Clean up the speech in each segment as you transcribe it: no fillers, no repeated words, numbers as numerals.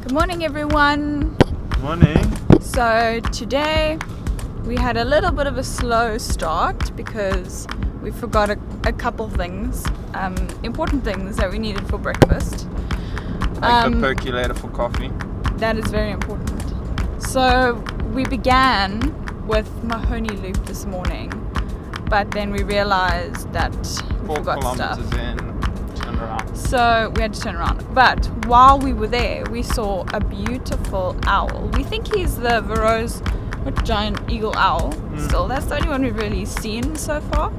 Good morning, everyone. Morning. So today we had a little bit of a slow start because we forgot a couple things, important things that we needed for breakfast. Like the percolator for coffee. That is very important. So we began with Mahoney Loop this morning, but then we realized that we 4 forgot stuff. kilometers in, turn around. So we had to turn around. But while we were there, we saw a beautiful owl. We think he's the Varro's giant eagle owl. Still, that's the only one we've really seen so far.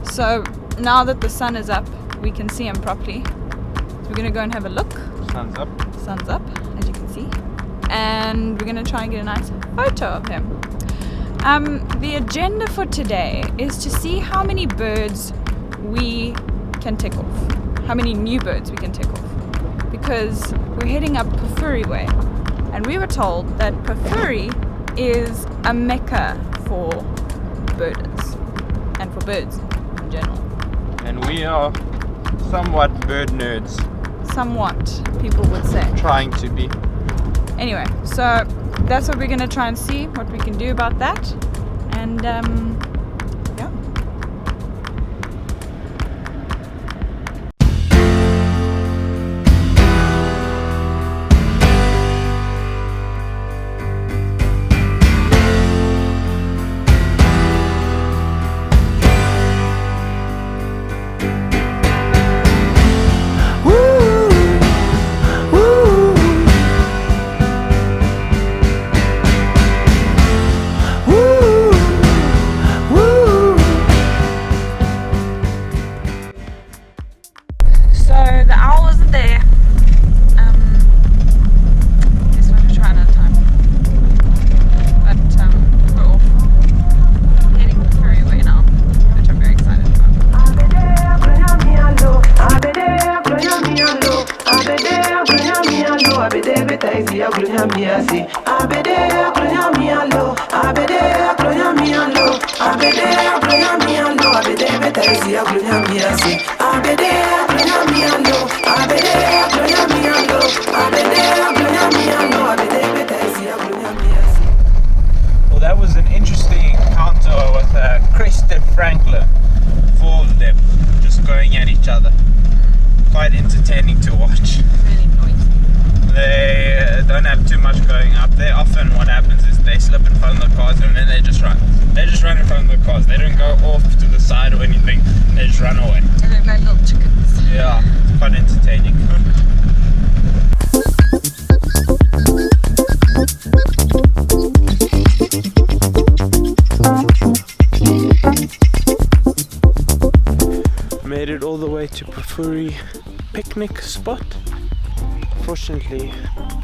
So now that the sun is up, we can see him properly. So we're gonna go and have a look. Sun's up. Sun's up, as you can see. And we're gonna try and get a nice photo of him. The agenda for today is to see how many birds we can tick off. How many new birds we can tick off. Because we're heading up Pafuri way. And we were told that Pafuri is a mecca for birders. And for birds in general. And we are somewhat bird nerds. Somewhat, people would say. Trying to be. Anyway, so that's what we're going to try and see, what we can do about that. And yeah. So the owl wasn't there. Guess we'll have to try another time. But we're off. Heading very way now, which I'm very excited about. Well, that was an interesting encounter with a crested francolin. 4 of them just going at each other. Quite entertaining to watch. Really noisy. They don't have too much going up there. Often what happens is they slip in front of the cars and then they just run. They just run in front of the cars. They don't go off to the side or anything. They just run away. And they've got little chickens. Yeah, it's quite entertaining. Made it all the way to Pafuri picnic spot. Fortunately,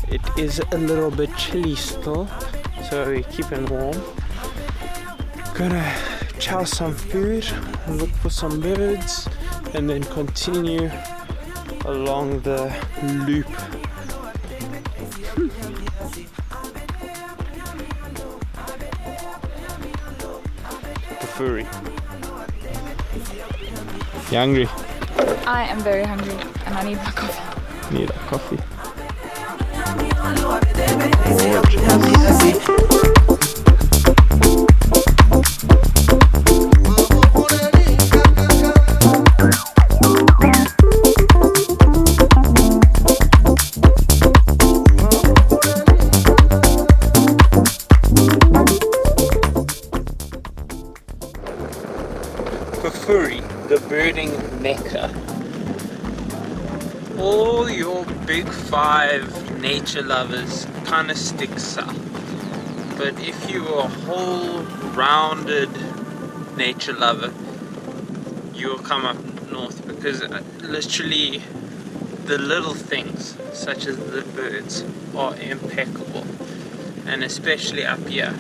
it is a little bit chilly still, so we're keeping warm. Gonna chow some food, look for some birds, and then continue along the loop. Pafuri. You hungry? I am very hungry and I need my coffee. Need a coffee. Pafuri, the birding mecca. All your big 5 nature lovers kind of stick south. But if you are a whole rounded nature lover, you will come up north because literally the little things such as the birds are impeccable. And especially up here.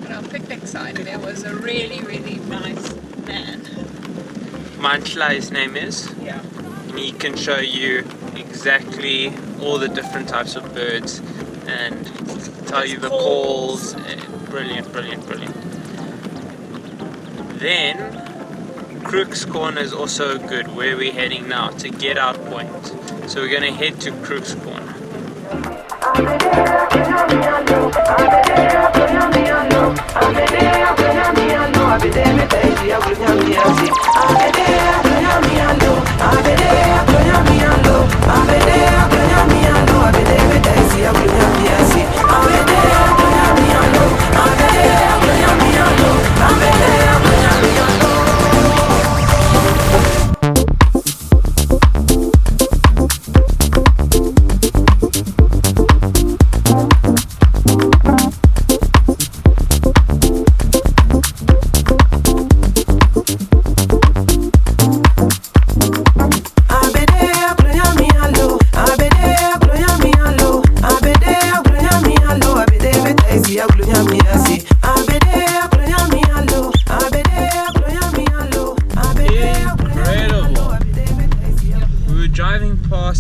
On our picnic side there was a really, really nice man. Manchla, his name is. Yeah. And he can show you exactly all the different types of birds and tell you the calls. Brilliant, brilliant, brilliant. Then Crooks corner is also good, where we're heading now to get out point. So we're going to head to Crooks corner.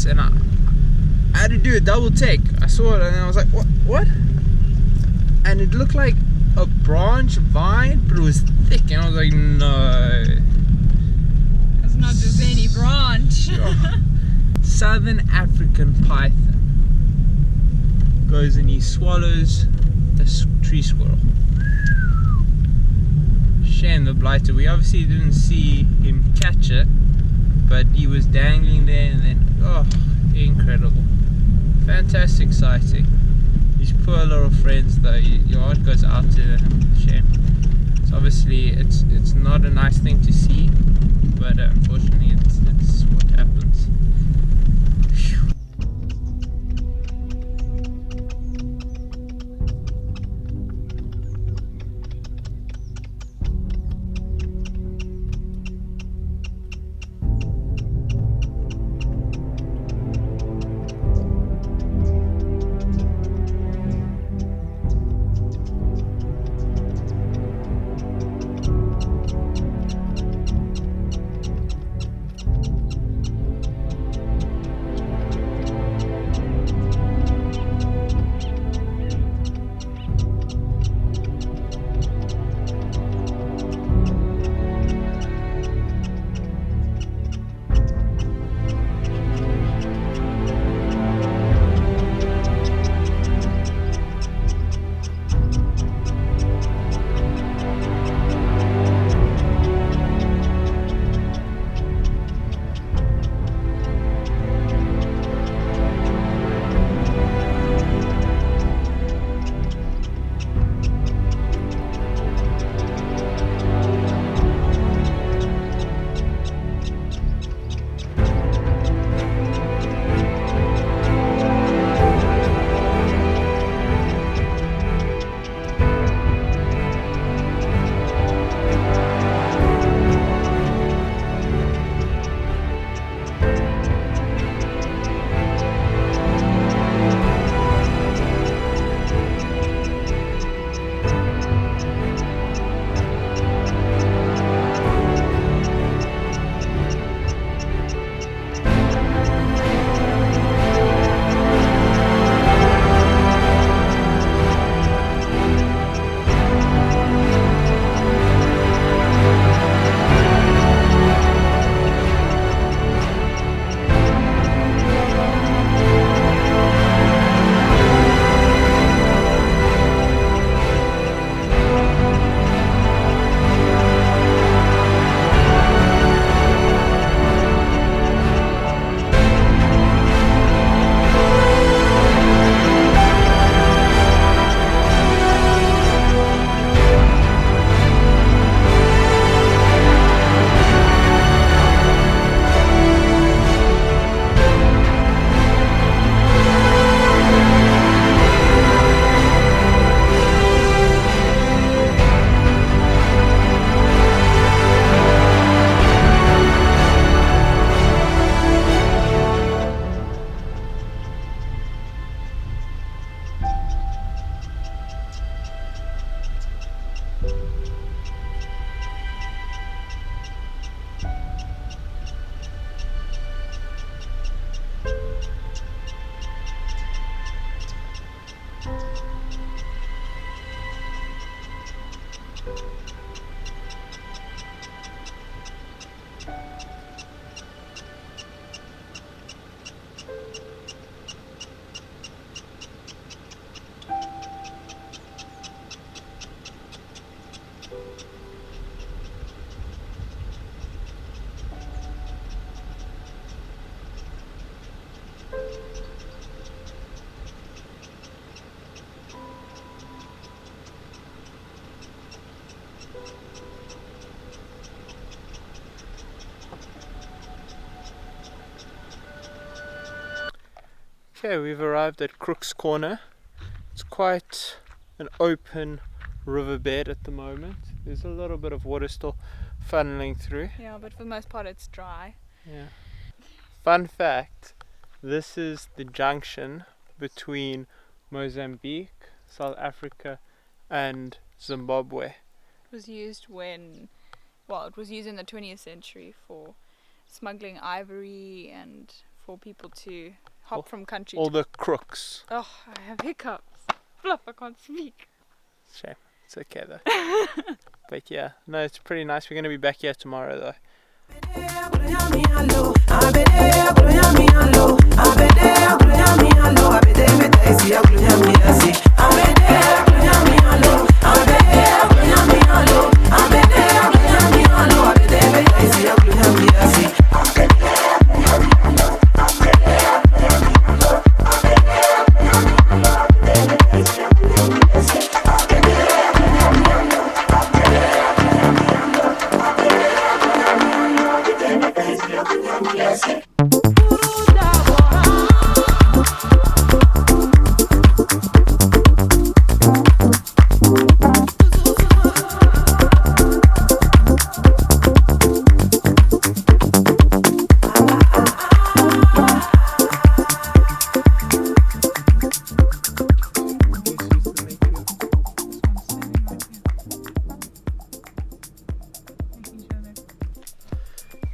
And I had to do a double take. I saw it and I was like, what? And it looked like a branch vine, but it was thick, and I was like, no, It's not just any branch. Southern African python goes and he swallows a tree squirrel. Shame the blighter. We obviously didn't see him catch it, but he was dangling there, and then, oh, incredible. Fantastic sighting. These poor little friends though, your heart goes out to them. Shame. So obviously it's not a nice thing to see, but unfortunately it's what happens. Phew. Okay, we've arrived at Crooks Corner. It's quite an open riverbed at the moment. There's a little bit of water still funneling through. Yeah, but for the most part it's dry. Yeah. Fun fact, this is the junction between Mozambique, South Africa and Zimbabwe. It was used when, well, it was used in the 20th century for smuggling ivory and for people to hop from country All to... the crooks. Oh, I have hiccups. Fluff, I can't speak. Shame. It's okay though. But yeah, no, it's pretty nice. We're going to be back here tomorrow though.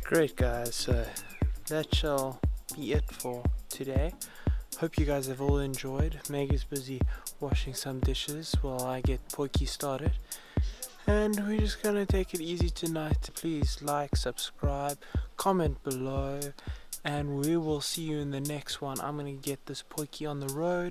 Great guys, so that shall be it for today. Hope you guys have all enjoyed. Meg is busy washing some dishes while I get Poiki started. And we're just gonna take it easy tonight. Please like, subscribe, comment below, and we will see you in the next one. I'm gonna get this Poiki on the road